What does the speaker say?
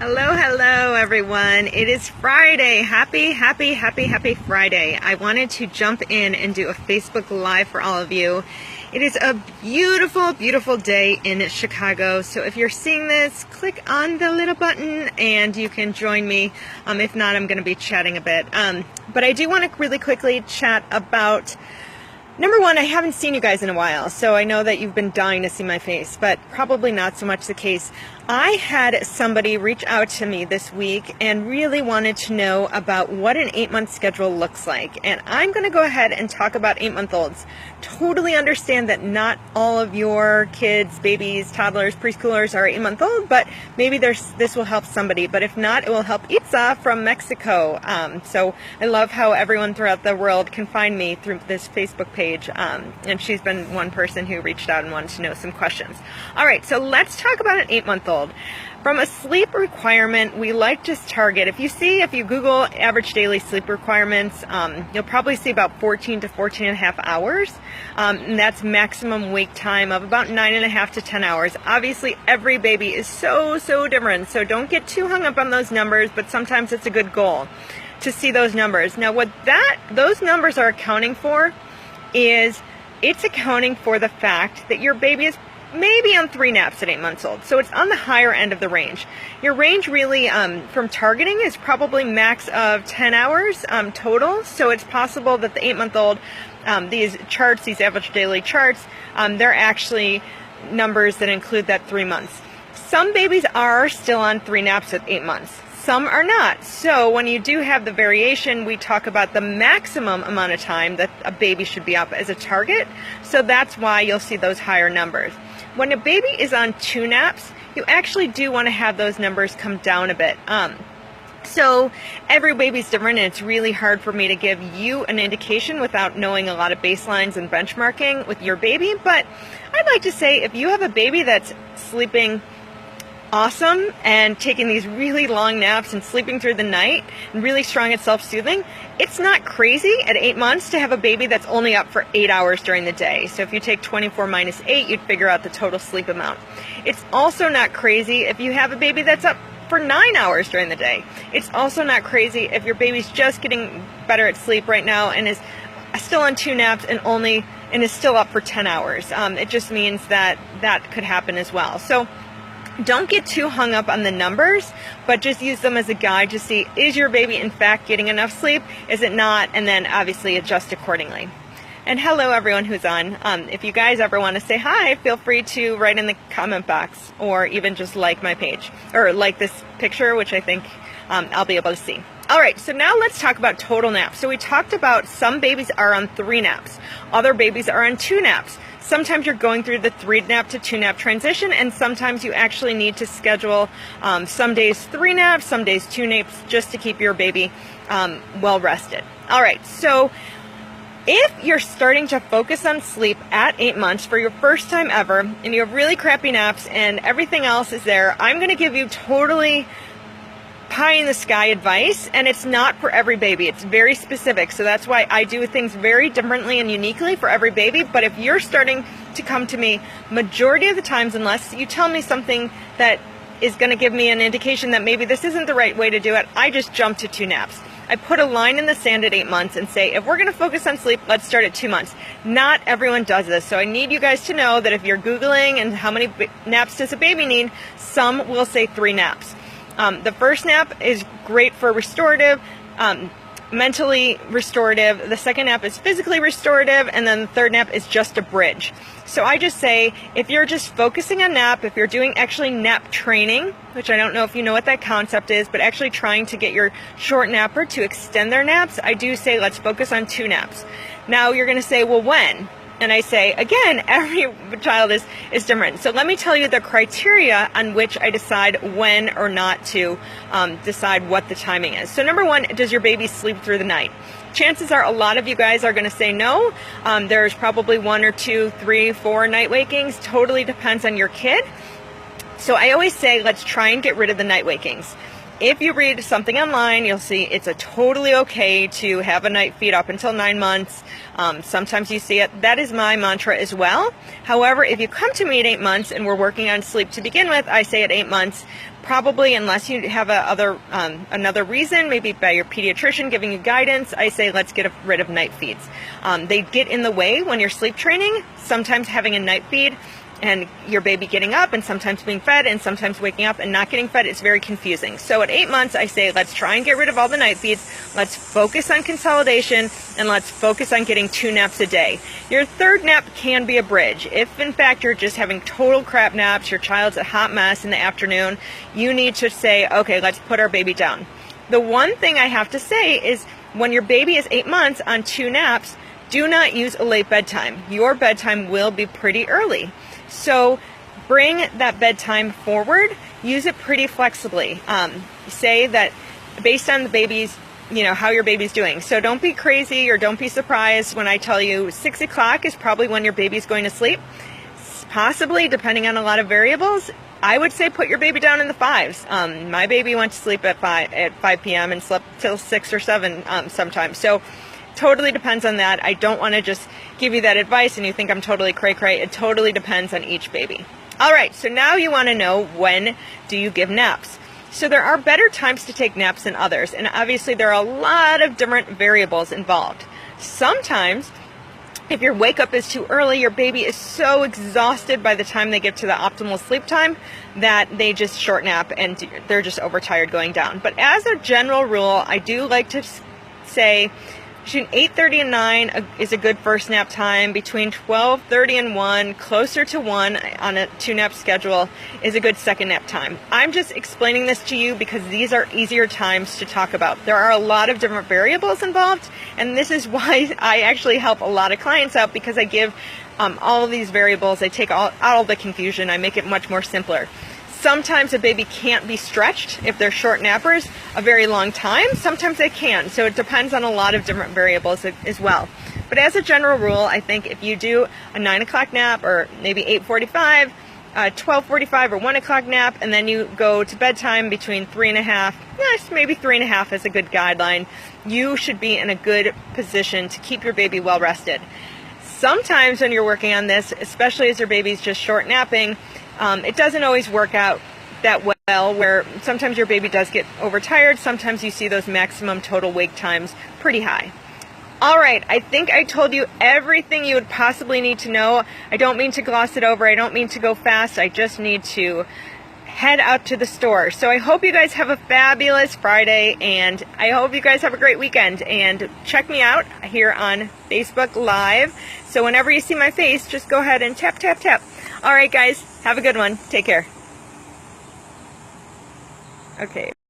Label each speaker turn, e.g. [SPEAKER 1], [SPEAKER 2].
[SPEAKER 1] Hello everyone. It is Friday. Happy Friday. I wanted to jump in and do a Facebook Live for all of you. It is a beautiful day in Chicago. So if you're seeing this, click on the little button and you can join me. If not, I'm going to be chatting a bit. But I do want to really quickly chat about number one, I haven't seen you guys in a while, so I know that you've been dying to see my face, but probably not so much the case. I had somebody reach out to me this week and really wanted to know about what an 8-month schedule looks like. And I'm going to go ahead and talk about 8-month-olds. Totally understand that not all of your kids, babies, toddlers, preschoolers are 8-month-old, but maybe this will help somebody. But if not, it will help Itza from Mexico. So I love how everyone throughout the world can find me through this Facebook page. And she's been one person who reached out and wanted to know some questions. All right, so let's talk about an 8-month-old. From a sleep requirement, we like to target, if you Google average daily sleep requirements, you'll probably see about 14 to 14 and a half hours. And that's maximum wake time of about 9.5 to 10 hours. Obviously, every baby is so different, so don't get too hung up on those numbers, but sometimes it's a good goal to see those numbers. Now, what those numbers are accounting for is it's accounting for the fact that your baby is maybe on 3 naps at 8 months old. So it's on the higher end of the range. Your range really from targeting is probably max of 10 hours total. So it's possible that the 8-month-old, these charts, these average daily charts, they're actually numbers that include that 3 months. Some babies are still on 3 naps at 8 months. Some are not. So when you do have the variation, we talk about the maximum amount of time that a baby should be up as a target. So that's why you'll see those higher numbers. When a baby is on 2 naps, you actually do want to have those numbers come down a bit. So every baby's different, and it's really hard for me to give you an indication without knowing a lot of baselines and benchmarking with your baby. But I'd like to say if you have a baby that's sleeping awesome and taking these really long naps and sleeping through the night and really strong at self-soothing, it's not crazy at 8 months to have a baby that's only up for 8 hours during the day. So if you take 24 minus 8, you'd figure out the total sleep amount. It's also not crazy if you have a baby that's up for 9 hours during the day. It's also not crazy if your baby's just getting better at sleep right now and is still on 2 naps and is still up for 10 hours. It just means that could happen as well. So don't get too hung up on the numbers, but just use them as a guide to see, is your baby in fact getting enough sleep? Is it not? And then obviously adjust accordingly. And hello everyone who's on. If you guys ever want to say hi, feel free to write in the comment box or even just like my page or like this picture, which I think I'll be able to see. All right, so now let's talk about total naps. So we talked about some babies are on 3 naps. Other babies are on 2 naps. Sometimes you're going through the 3-nap to 2-nap transition, and sometimes you actually need to schedule some days 3 naps, some days 2 naps, just to keep your baby well rested. All right, so if you're starting to focus on sleep at 8 months for your first time ever, and you have really crappy naps and everything else is there, I'm going to give you totally pie-in-the-sky advice, and it's not for every baby. It's very specific, so that's why I do things very differently and uniquely for every baby. But if you're starting to come to me majority of the times, unless you tell me something that is going to give me an indication that maybe this isn't the right way to do it, I just jump to 2 naps. I put a line in the sand at 8 months and say, if we're going to focus on sleep, let's start at 2 months. Not everyone does this, so I need you guys to know that if you're Googling and how many naps does a baby need, some will say 3 naps. The first nap is great for restorative, mentally restorative. The second nap is physically restorative, and then the third nap is just a bridge. So I just say, if you're just focusing on nap, if you're doing actually nap training, which I don't know if you know what that concept is, but actually trying to get your short napper to extend their naps, I do say let's focus on 2 naps. Now you're going to say, well, when? And I say, again, every child is different. So let me tell you the criteria on which I decide when or not to decide what the timing is. So number one, does your baby sleep through the night? Chances are a lot of you guys are going to say no. There's probably 1 or 2, 3, 4 night wakings. Totally depends on your kid. So I always say, let's try and get rid of the night wakings. If you read something online, you'll see it's totally okay to have a night feed up until 9 months. Sometimes you see it. That is my mantra as well. However, if you come to me at 8 months and we're working on sleep to begin with, I say at 8 months, probably unless you have another reason, maybe by your pediatrician giving you guidance, I say let's get rid of night feeds. They get in the way when you're sleep training. Sometimes having a night feed and your baby getting up and sometimes being fed and sometimes waking up and not getting fed is very confusing. So at 8 months, I say let's try and get rid of all the night feeds. Let's focus on consolidation and let's focus on getting 2 naps a day. Your third nap can be a bridge. If in fact you're just having total crap naps, your child's a hot mess in the afternoon, you need to say, okay, let's put our baby down. The one thing I have to say is when your baby is 8 months on 2 naps, do not use a late bedtime. Your bedtime will be pretty early. So bring that bedtime forward, use it pretty flexibly. Say that based on the baby's, how your baby's doing. So don't be crazy or don't be surprised when I tell you 6 o'clock is probably when your baby's going to sleep. Possibly, depending on a lot of variables, I would say put your baby down in the 5s. My baby went to sleep at 5 p.m. and slept till 6 or 7 sometimes. So totally depends on that. I don't want to just give you that advice and you think I'm totally cray-cray. It totally depends on each baby. All right, so now you want to know, when do you give naps? So there are better times to take naps than others, and obviously there are a lot of different variables involved. Sometimes, if your wake up is too early, your baby is so exhausted by the time they get to the optimal sleep time that they just short nap and they're just overtired going down. But as a general rule, I do like to say between 8:30 and 9 is a good first nap time. Between 12:30 and 1, closer to 1 on a 2-nap schedule, is a good second nap time. I'm just explaining this to you because these are easier times to talk about. There are a lot of different variables involved, and this is why I actually help a lot of clients out, because I give all of these variables. I take out all the confusion. I make it much more simpler. Sometimes a baby can't be stretched if they're short nappers a very long time. Sometimes they can. So it depends on a lot of different variables as well. But as a general rule, I think if you do a 9 o'clock nap or maybe 8:45, 12:45 or 1 o'clock nap, and then you go to bedtime between 3:30, maybe 3:30 is a good guideline, you should be in a good position to keep your baby well rested. Sometimes when you're working on this, especially as your baby's just short napping, it doesn't always work out that well, where sometimes your baby does get overtired. Sometimes you see those maximum total wake times pretty high. All right, I think I told you everything you would possibly need to know. I don't mean to gloss it over. I don't mean to go fast. I just need to head out to the store. So I hope you guys have a fabulous Friday, and I hope you guys have a great weekend. And check me out here on Facebook Live. So whenever you see my face, just go ahead and tap, tap, tap. All right, guys, have a good one. Take care. Okay.